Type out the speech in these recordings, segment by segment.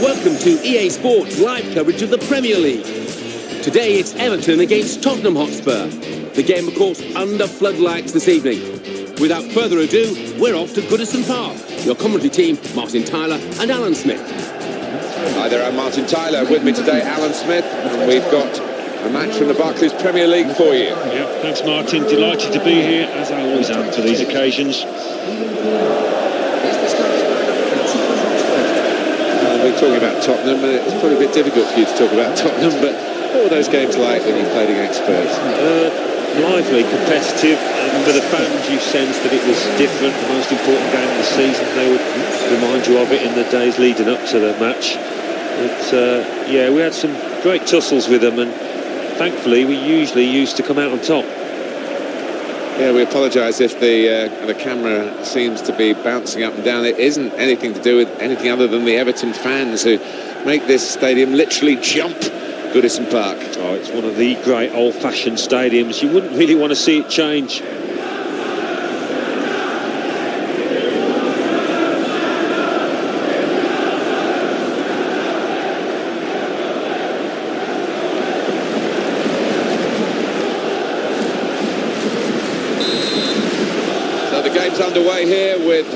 Welcome to EA Sports live coverage of the Premier League. Today it's Everton against Tottenham Hotspur. The game, of course, under floodlights this evening. Without further ado, we're off to Goodison Park. Your commentary team, Martin Tyler and Alan Smith. Hi there, I'm Martin Tyler. With me today, Alan Smith. And we've got a match from the Barclays Premier League for you. Yeah, thanks Martin. Delighted to be here, as I always am for these occasions. We're talking about Tottenham, and it's probably a bit difficult for you to talk about Tottenham, but what were those games like when you played against Spurs? Lively, competitive, and for the fans you sensed that it was different, the most important game of the season. They would remind you of it in the days leading up to the match. But yeah, we had some great tussles with them, and thankfully we usually used to come out on top. Yeah, we apologise if the camera seems to be bouncing up and down. It isn't anything to do with anything other than the Everton fans who make this stadium literally jump Goodison Park. Oh, it's one of the great old-fashioned stadiums. You wouldn't really want to see it change. Game's underway here with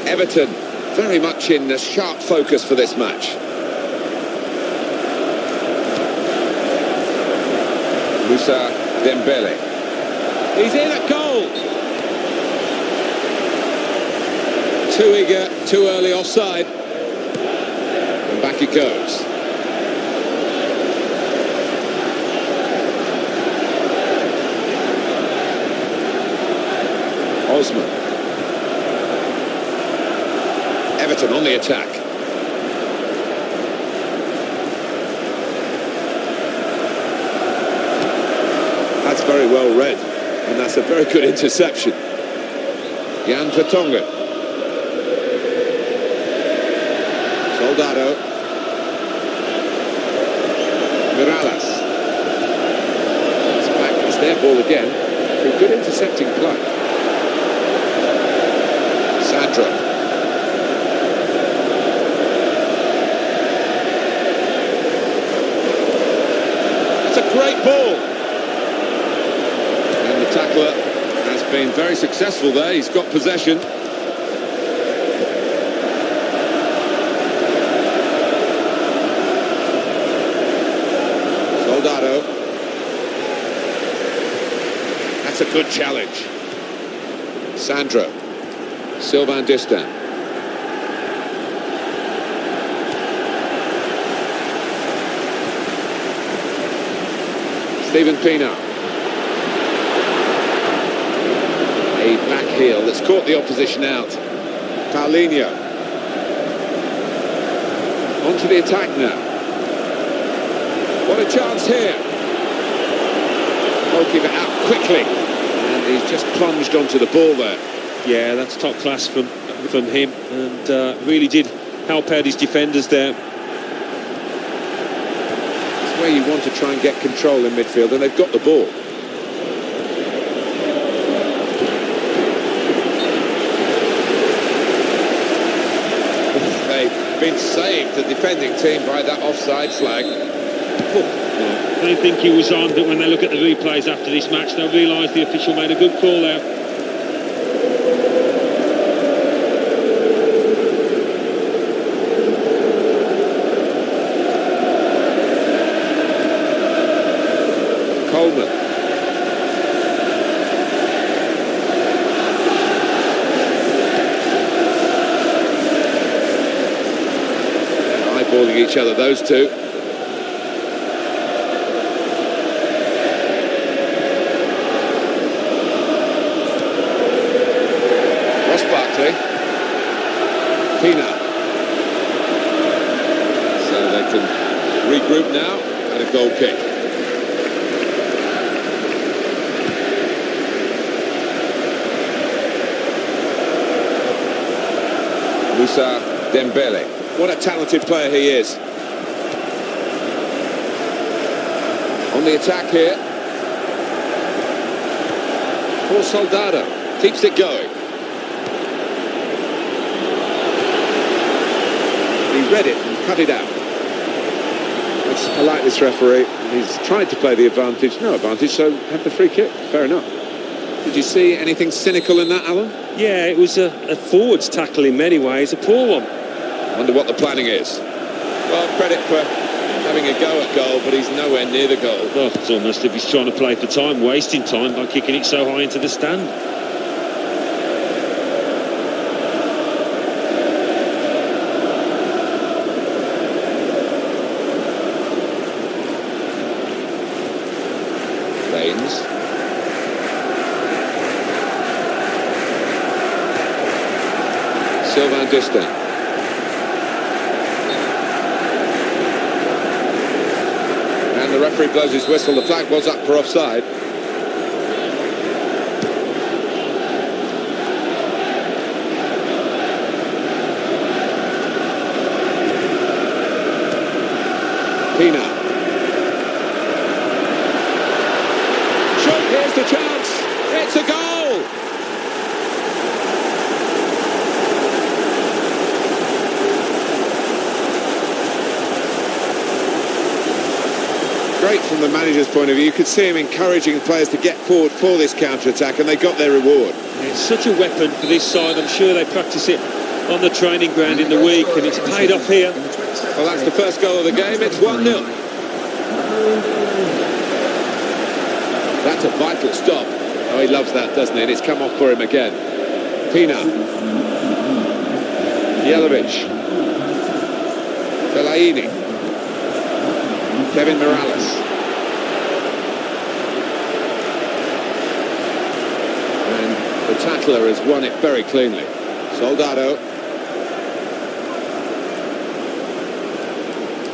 Everton very much in a sharp focus for this match. Moussa Dembele. He's in at goal. Too eager, too early offside. And back it goes. Osman. Everton on the attack. That's very well read, and that's a very good interception. Jan Vertonghen. Soldado. Mirallas. It's back, it's their ball again. A good intercepting play. Sandro. Great ball. And the tackler has been very successful there. He's got possession. Soldado. That's a good challenge. Sandro. Sylvain Distin. Steven Pienaar. A back heel that's caught the opposition out. Paulinho. Onto the attack now. What a chance here. Goalkeeper out quickly. And he's just plunged onto the ball there. Yeah, that's top class from him, and really did help out his defenders there. Where you want to try and get control in midfield, and they've got the ball. They've been saved, the defending team, by that offside flag. They think he was on, but when they look at the replays after this match, they'll realise the official made a good call there. Coleman. Eyeballing each other, those two. Ross Barkley. Pienaar. So they can regroup now and a goal kick. Moussa Dembele. What a talented player he is. On the attack here. Paul Soldado keeps it going. He read it and cut it out. nice. I like this referee. He's tried to play the advantage. No advantage, so have the free kick. Fair enough. Did you see anything cynical in that, Alan? Yeah, it was a forwards tackle in many ways, a poor one. Wonder what the planning is. Well, credit for having a go at goal, but he's nowhere near the goal. Oh, it's almost as if he's trying to play for time, wasting time by kicking it so high into the stand. Baines. Sylvain Distin. And the referee blows his whistle. The flag was up for offside. Pina. Shot, here's the chance. It's a goal. Great from the manager's point of view. You could see him encouraging players to get forward for this counter-attack, and they got their reward. It's such a weapon for this side. I'm sure they practice it on the training ground in the week, and it's paid off here. Well, that's the first goal of the game. It's 1-0. That's a vital stop. Oh, he loves that, doesn't he? And it's come off for him again. Pina. Jelavic. Fellaini. Kevin Morales. And the tackler has won it very cleanly. Soldado.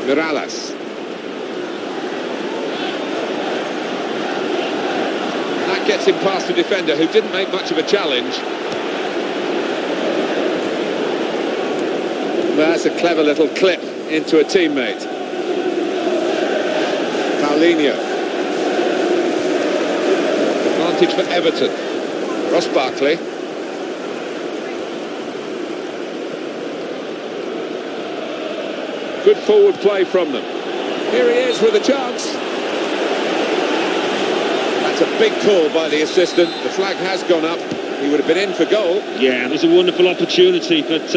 Morales. That gets him past the defender, who didn't make much of a challenge. That's a clever little clip into a teammate. Paulinho. Advantage for Everton. Ross Barkley. Good forward play from them. Here he is with a chance. That's a big call by the assistant. The flag has gone up. He would have been in for goal. Yeah, it was a wonderful opportunity, but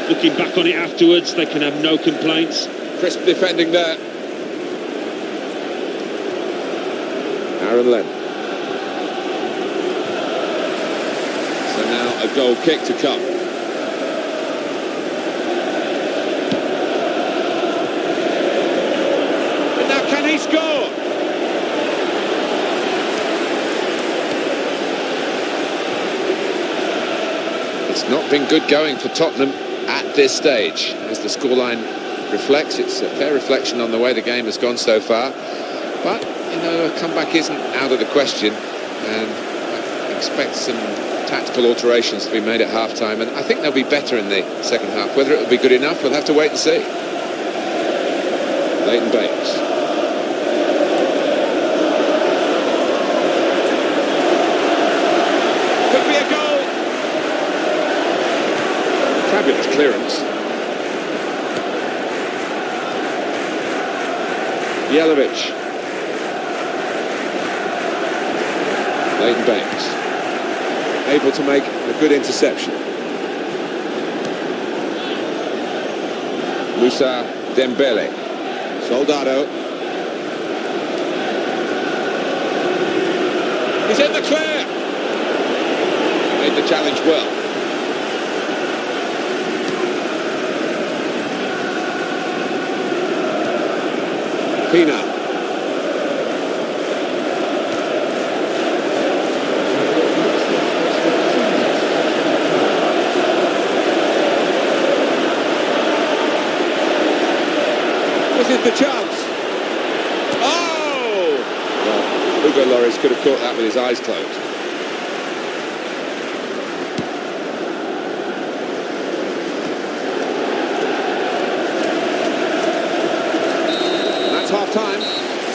looking back on it afterwards, they can have no complaints. Crisp defending there. Aaron Len. So now a goal kick to come. And now can he score? It's not been good going for Tottenham at this stage. As the scoreline reflects, it's a fair reflection on the way the game has gone so far. But you know, a comeback isn't out of the question, and I expect some tactical alterations to be made at half-time, and I think they'll be better in the second half. Whether it will be good enough, we'll have to wait and see. Leighton Baines. Could be a goal. Fabulous clearance. Jelavic. Leighton Baines, able to make a good interception. Moussa Dembele. Soldado. He's in the clear. Made the challenge well. Pina. This is the chance. Oh! Well, Hugo Lloris could have caught that with his eyes closed. And that's half-time.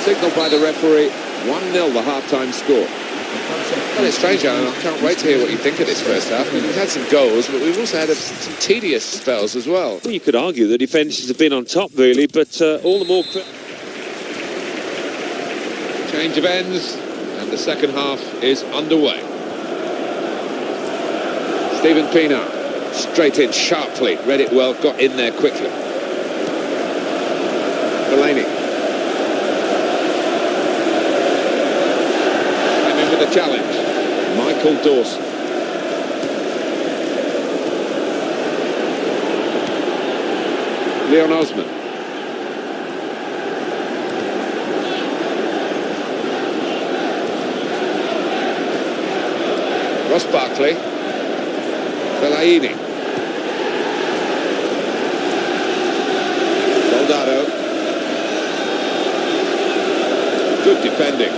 Signalled by the referee. 1-0 the half-time score. Well, it's strange, Alan. I can't wait to hear what you think of this first half. We've had some goals, but we've also had some tedious spells as well. Well, you could argue the defences have been on top, really, but all the more... Change of ends, and the second half is underway. Stephen Pienaar, straight in sharply, read it well, got in there quickly. Delaney. Came in with a challenge. Michael Dawson. Leon Osman. Ross Barkley. Fellaini. Soldado. Good defending.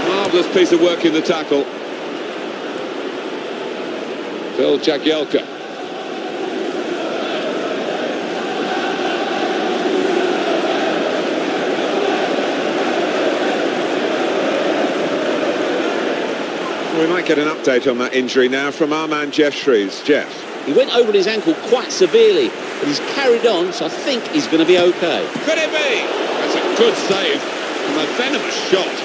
Marvellous piece of work in the tackle. Phil Jagielka. We might get an update on that injury now from our man Jeff Shreves. Jeff. He went over his ankle quite severely, but he's carried on, so I think he's going to be okay. Could it be? That's a good save from a venomous shot.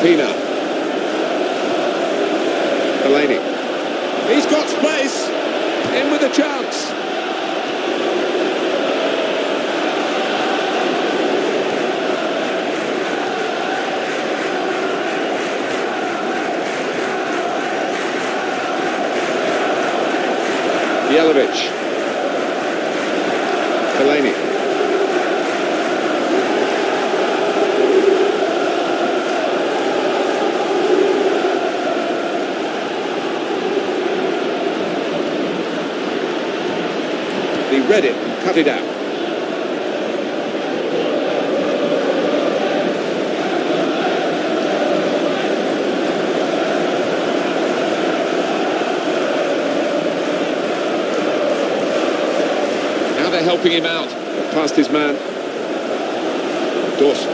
Pienaar. Delaney. He's got space. In with a chance. Jelavic. Fellaini. He read it and cut it out. Helping him out, past his man. Dawson.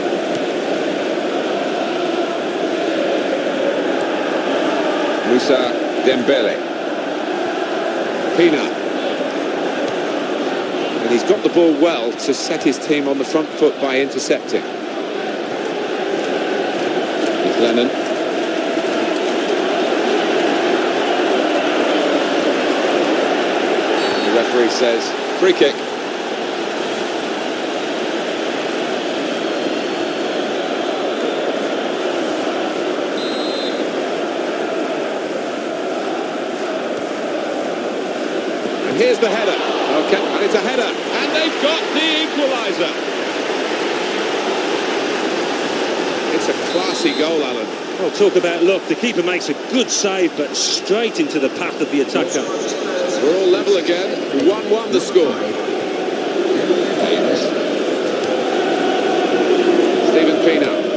Moussa Dembele. Pienaar. And he's got the ball well to set his team on the front foot by intercepting. With Lennon. The referee says free kick. Here's the header. Okay, and it's a header. And they've got the equaliser. It's a classy goal, Alan. Well, talk about luck. The keeper makes a good save, but straight into the path of the attacker. We're all level again. 1-1 the score. Stephen Pienaar.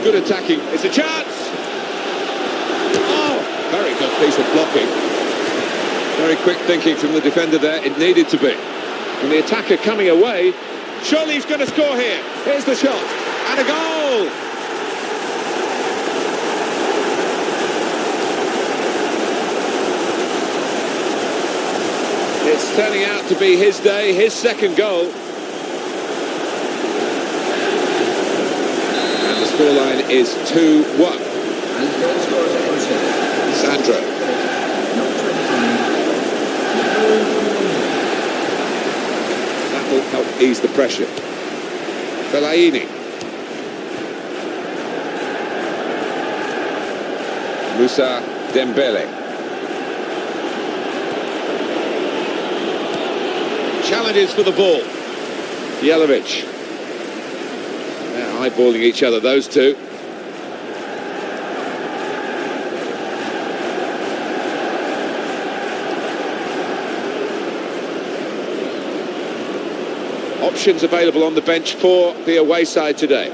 Good attacking. It's a chance. Oh, very good piece of blocking. Very quick thinking from the defender there. It needed to be. And the attacker coming away. Surely he's going to score here. Here's the shot. And a goal. It's turning out to be his day, his second goal. Scoreline is 2-1. Sandro. That will help ease the pressure. Fellaini. Moussa Dembele. Challenges for the ball. Jelavic. Eyeballing each other, those two. Options available on the bench for the away side today.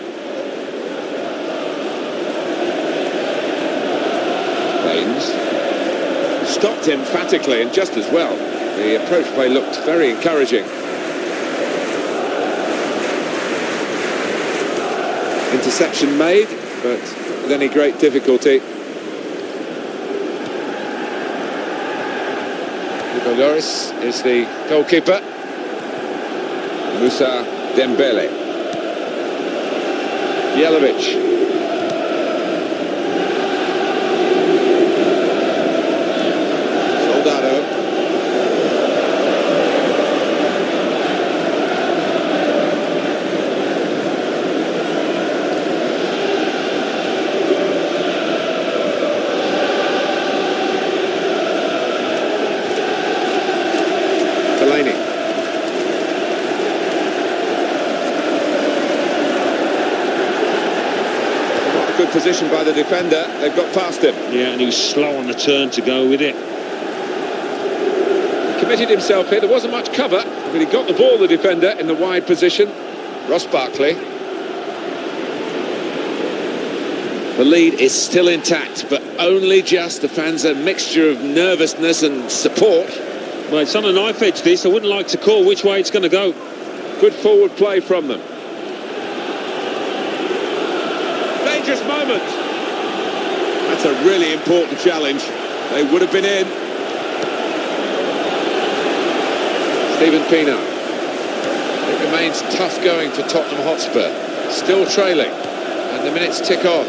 Baines stopped emphatically and just as well. The approach play looked very encouraging. Interception made, but with any great difficulty. Hugo Lloris is the goalkeeper. Moussa Dembele. Jelavic. Good position by the defender. They've got past him. Yeah, and he was slow on the turn to go with it. Committed himself here. There wasn't much cover, but he got the ball, the defender, in the wide position. Ross Barkley. The lead is still intact, but only just. The fans a mixture of nervousness and support. Well, it's on a knife edge, this. I wouldn't like to call which way it's going to go. Good forward play from them. Dangerous moment. That's a really important challenge. They would have been in. Steven Pienaar. It remains tough going for Tottenham Hotspur. Still trailing, and the minutes tick on.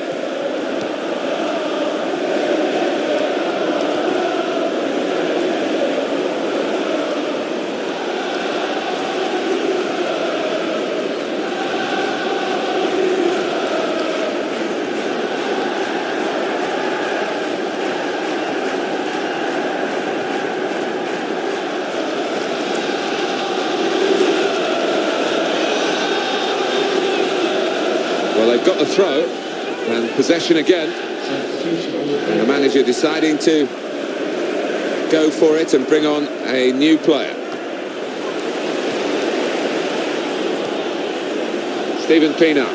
Well, they've got the throw and possession again, and the manager deciding to go for it and bring on a new player. Steven Pienaar.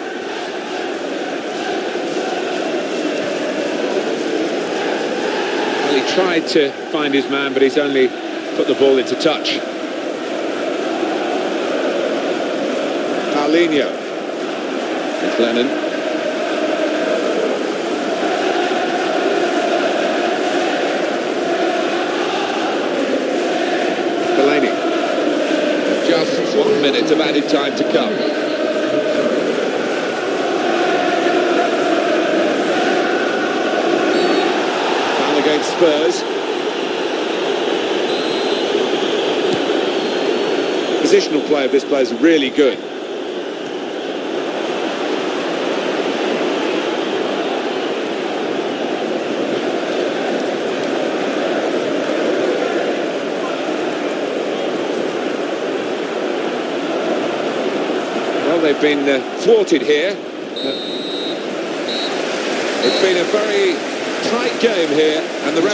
Well, he tried to find his man, but he's only put the ball into touch. Paulinho. Lennon. Delaney. Just 1 minute of added time to come. Foul against Spurs. Positional play of this player is really good. They've been thwarted here. It's been a very tight game here, and the